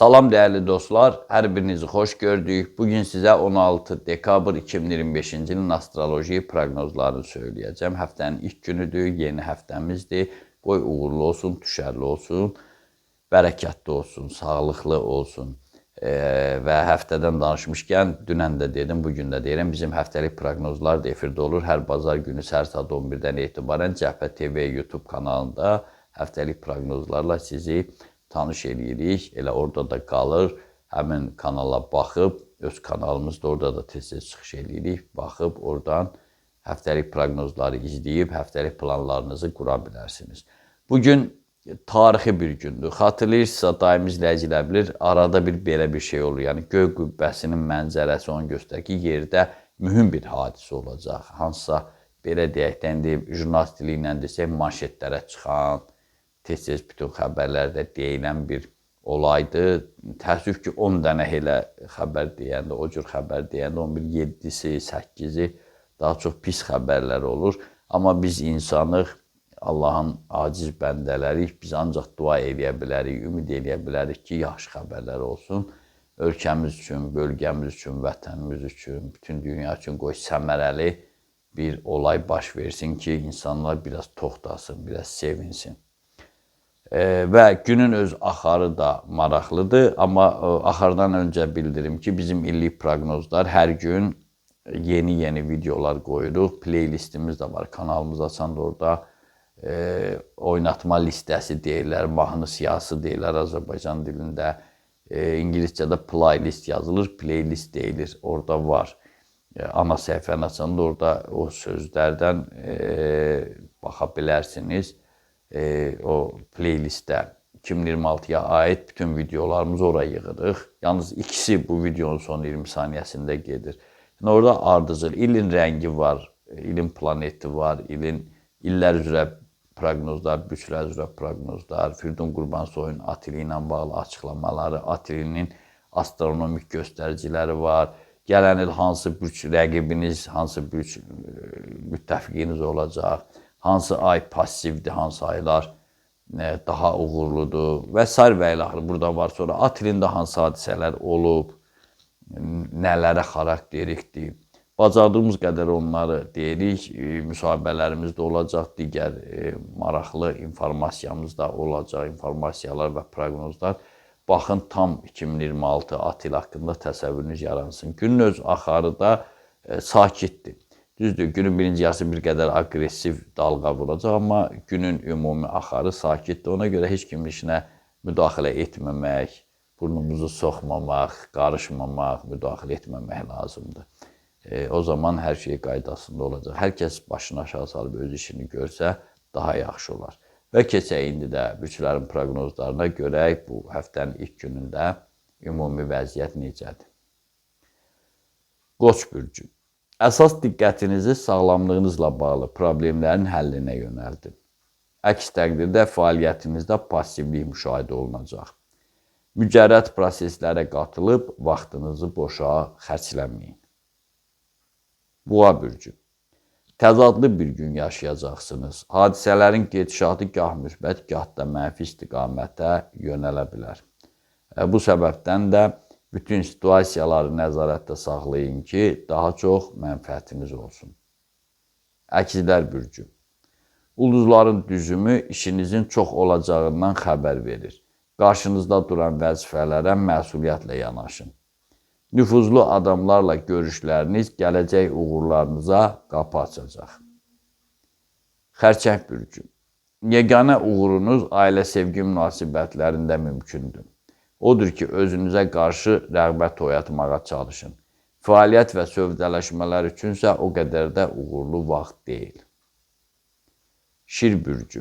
Salam dəyərli dostlar, hər birinizi xoş gördük. Bugün sizə 16 dekabr 2025-ci ilin astroloji proqnozlarını söyləyəcəm. Həftənin ilk günüdür, yeni həftəmizdir. Qoy uğurlu olsun, düşərli olsun, bərəkətli olsun, sağlıqlı olsun. Və həftədən danışmışkən, dünən də dedim, bugün də deyirəm, bizim həftəlik proqnozlar da efirdə olur. Hər bazar günü səhər saat 11-dən etibarən Cəbhə TV YouTube kanalında həftəlik proqnozlarla sizi tanış eləyirik, elə orada da qalır, həmin kanala baxıb, öz kanalımızda orada da tez-tez çıxış eləyirik, baxıb oradan həftəlik proqnozları izləyib, həftəlik planlarınızı qura bilərsiniz. Bugün tarixi bir gündür. Xatırlayırsınızsa, daim izləyicilər bilir, arada belə bir şey olur. Yəni, göy qübbəsinin mənzərəsi onu göstərir ki, yerdə mühüm bir hadisə olacaq. Hansısa, belə deyək, jurnalistliyi ilə desək, manşetlərə çıxan, tez-tez bütün xəbərlərdə deyilən bir olaydı. Təəssüf ki, 10 dənə elə xəbər deyəndə, o cür xəbər deyəndə, 7-si, 8-i daha çox pis xəbərlər olur. Amma biz insanıq, Allahın aciz bəndələrik, biz ancaq dua eləyə bilərik, ümid eləyə bilərik ki, yaxşı xəbərlər olsun. Ölkəmiz üçün, bölgəmiz üçün, vətənimiz üçün, bütün dünya üçün qoy səmərəli bir olay baş versin ki, insanlar biraz toxtasın, biraz sevinsin. Və günün öz axarı da maraqlıdır. Amma axardan öncə bildirim ki, bizim illik proqnozlar hər gün yeni videolar qoyuruq. Playlistimiz də var. Kanalımız açanda orada oynatma listəsi deyirlər, mahnı siyahısı deyirlər Azərbaycan dilində. İngiliscədə playlist yazılır, playlist deyilir. Orada var. Ana səhifəni açanda orada o sözlərdən baxa bilərsiniz. O playlistdə 2026-ya aid bütün videolarımızı oraya yığırıq. Yalnız ikisi bu videonun son 20 saniyəsində gedir. Yəni, orada ardıcıl, ilin rəngi var, ilin planeti var, illər üzrə proqnozlar, büçlər üzrə proqnozlar, Firdun Qurbansoyun at ili ilə bağlı açıqlamaları, at ilinin astronomik göstəriciləri var. Gələn il hansı büç rəqibiniz, hansı büç müttəfiqiniz olacaq, hansı ay passivdir, hansı aylar daha uğurludur və s. və ilaxır burada var. Sonra at ilində hansı hadisələr olub, nələrə xarakterikdir. Bacardığımız qədər onları deyirik, müsahibələrimiz də olacaq, digər maraqlı informasiyamız da olacaq, informasiyalar və proqnozlar. Baxın, tam 2026 at il haqqında təsəvvürünüz yaransın. Günün öz axarı da sakitdir. Düzdür, günün birinci yarısı bir qədər aqressiv dalğa vuracaq, amma günün ümumi axarı sakitdir. Ona görə heç kimin işinə müdaxilə etməmək, burnumuzu soxmamaq, qarışmamaq, müdaxilə etməmək lazımdır. O zaman hər şey qaydasında olacaq. Hər kəs başını aşağı salıb öz işini görsə daha yaxşı olar. Və keçək indi də büçlərin proqnozlarına görək bu həftənin ilk günündə ümumi vəziyyət necədir. Qoç bürcü. Əsas diqqətinizi sağlamlığınızla bağlı problemlərin həllinə yönəldin. Əks təqdirdə fəaliyyətinizdə passivlik müşahidə olunacaq. Mücərrəd proseslərə qatılıb vaxtınızı boşa xərcləməyin. Boğa bürcü. Təzadlı bir gün yaşayacaqsınız. Hadisələrin gedişatı gah müsbət, gah da mənfi istiqamətə yönələ bilər. Bu səbəbdən də bütün situasiyaları nəzarətdə saxlayın ki, daha çox mənfəətiniz olsun. Əkizlər bürcü. Ulduzların düzümü işinizin çox olacağından xəbər verir. Qarşınızda duran vəzifələrə məsuliyyətlə yanaşın. Nüfuzlu adamlarla görüşləriniz gələcək uğurlarınıza qapı açacaq. Xərçəng bürcü. Yeganə uğurunuz ailə sevgi münasibətlərində mümkündür. Odur ki, özünüzə qarşı rəğbət oyatmağa çalışın. Fəaliyyət və sövdələşmələr üçünsə o qədər də uğurlu vaxt deyil. Şir bürcü.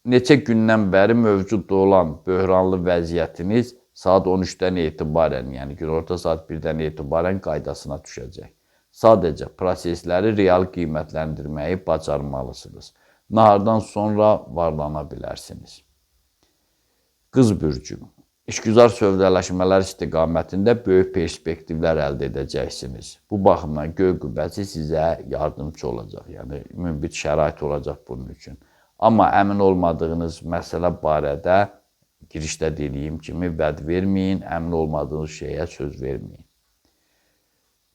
Neçə gündən bəri mövcud olan böhranlı vəziyyətiniz saat 13-dən etibarən, yəni günorta saat 1-dən etibarən qaydasına düşəcək. Sadəcə prosesləri real qiymətləndirməyi bacarmalısınız. Nahardan sonra varlana bilərsiniz. Qız bürcü. İşgüzar sövdələşmələr istiqamətində böyük perspektivlər əldə edəcəksiniz. Bu baxımdan göy qübbəsi sizə yardımcı olacaq. Yəni, mümbit şərait olacaq bunun üçün. Amma əmin olmadığınız məsələ barədə girişdə dediyim kimi vəd verməyin, əmin olmadığınız şeyə söz verməyin.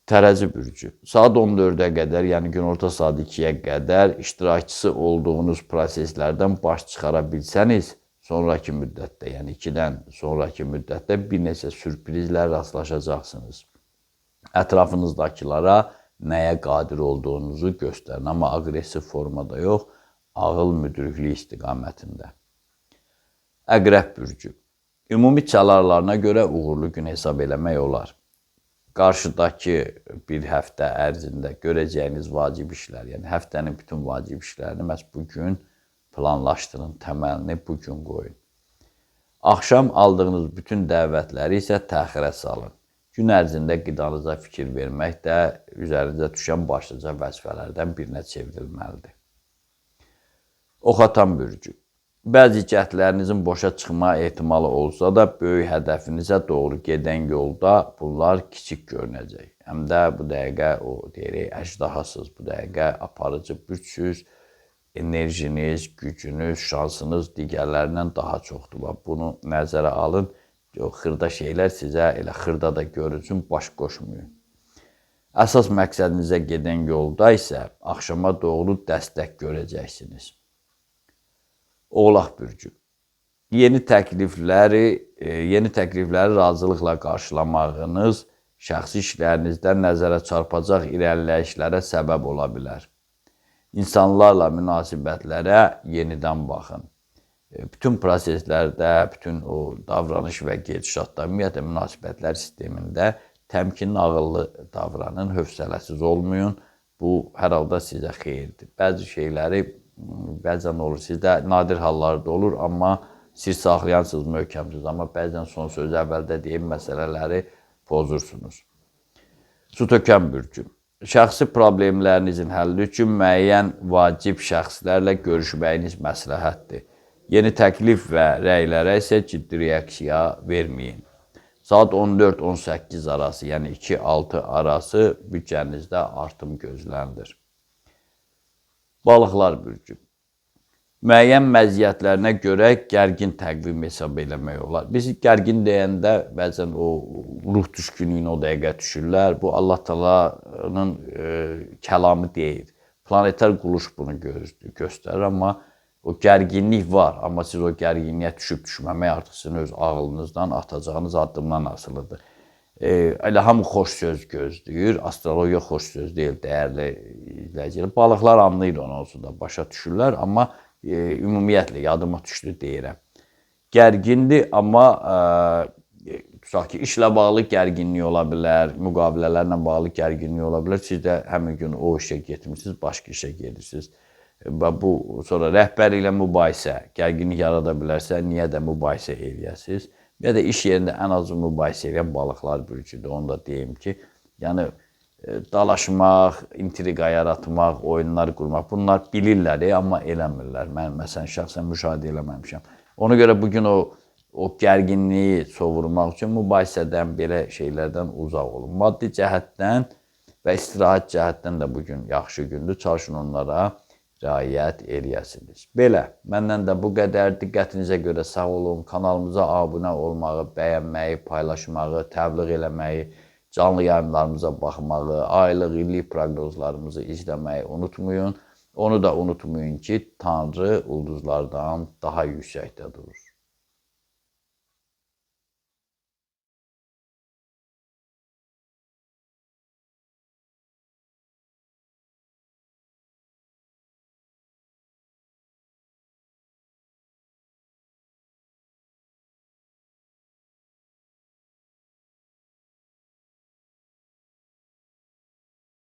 Tərəzi bürcü. Saat 14-ə qədər, yəni günorta saat 2-yə qədər iştirakçısı olduğunuz proseslərdən baş çıxara bilsəniz, sonraki müddətdə, yəni 2-dən sonraki müddətdə bir neçə sürprizlə rastlaşacaqsınız. Ətrafınızdakılara nəyə qadir olduğunuzu göstərin, amma aqressiv formada yox, ağıl müdriklük istiqamətində. Əqrəb bürcü. Ümumi çalarlarına görə uğurlu gün hesab eləmək olar. Qarşıdakı bir həftə ərzində görəcəyiniz vacib işlər, yəni həftənin bütün vacib işlərini məhz bugün planlaşdırın, təməlini bugün qoyun. Axşam aldığınız bütün dəvətləri isə təxirə salın. Gün ərzində qidanıza fikir vermək də üzərinizə düşən başlıca vəzifələrdən birinə çevrilməlidir. Ox atan bürcü. Bəzi cəhdlərinizin boşa çıxma ehtimalı olsa da, böyük hədəfinizə doğru gedən yolda bunlar kiçik görünəcək. Həm də bu dəqiqə o deyirik, əjdahasız, bu dəqiqə aparıcı bürcsüz, enerjiniz, gücünüz, şansınız digərlərindən daha çoxdur. Bunu nəzərə alın, o xırda şeylər sizə elə xırda da görünsün, baş qoşmayın. Əsas məqsədinizə gedən yolda isə axşama doğru dəstək görəcəksiniz. Oğlaq bürcü. Yeni təklifləri razılıqla qarşılamağınız şəxsi işlərinizdə nəzərə çarpacaq irəliləyişlərə səbəb ola bilər. İnsanlarla münasibətlərə yenidən baxın. Bütün proseslərdə, bütün o davranış və gedişatda, ümumiyyətlə münasibətlər sistemində təmkinli, ağıllı davranın, hövsələsiz olmayın. Bu, hər halda sizə xeyirdir. Bəzi şeyləri bəzən olur, sizdə nadir hallarda olur, amma sir saxlayansınız, möhkəmsiniz. Amma bəzən son sözü əvvəldə deyib məsələləri pozursunuz. Su tökən bürcü. Şəxsi problemlərinizin həlli üçün müəyyən vacib şəxslərlə görüşməyiniz məsləhətdir. Yeni təklif və rəylərə isə ciddi reaksiya verməyin. Saat 14-18 arası, yəni 2-6 arası büdcənizdə artım gözlənilir. Balıqlar bürcü. Müəyyən məziyyətlərinə görə gərgin təqvim hesab eləmək olar. Biz gərgin deyəndə bəzən o ruh düşkünlüyünə o dəqiqə düşürlər. Bu Allah Taala'nın kəlamı deyil. Planetar quruluş bunu göstərir, amma o gərginlik var. Amma siz o gərginliyə düşüb-düşməmək artıq sizin öz ağlınızdan atacağınız addımdan asılıdır. Elə hamı xoş söz gözləyir. Astrologiya xoş söz deyil, dəyərli izləyicilər. Balıqlar anlayır onu olsun da, başa düşürlər, amma ümumiyyətlə yadıma düşdü deyirəm. Gərgindir, amma tutaq ki, işlə bağlı gərginlik ola bilər, müqavilələrlə bağlı gərginlik ola bilər. Siz də həmin gün o işə getmirsiniz, başqa işə gedirsiniz. Bu, sonra rəhbərliklə mübahisə, gərginlik yarada bilərsə, niyə də mübahisə eləyəsiniz? Ya da iş yerində ən azı mübahisə edən balıqlar bürcüdür. Onu da deyim ki, yəni dalaşmaq, intriqa yaratmaq, oyunlar qurmaq, bunlar bilirlər, amma eləmirlər. Mən məsələn şəxsən müşahidə eləməmişəm. Ona görə bugün o gərginliyi sovurmaq üçün mübahisədən, belə şeylərdən uzaq olun. Maddi cəhətdən və istirahət cəhətdən də bugün yaxşı gündür. Çalışın onlara riayət eləyəsiniz. Belə, məndən də bu qədər. Diqqətinizə görə sağ olun. Kanalımıza abunə olmağı, bəyənməyi, paylaşmağı, təbliğ eləməyi, canlı yayımlarımıza baxmağı, aylıq, illik proqnozlarımızı izləməyi unutmayın. Onu da unutmayın ki, Tanrı ulduzlardan daha yüksəkdə durur.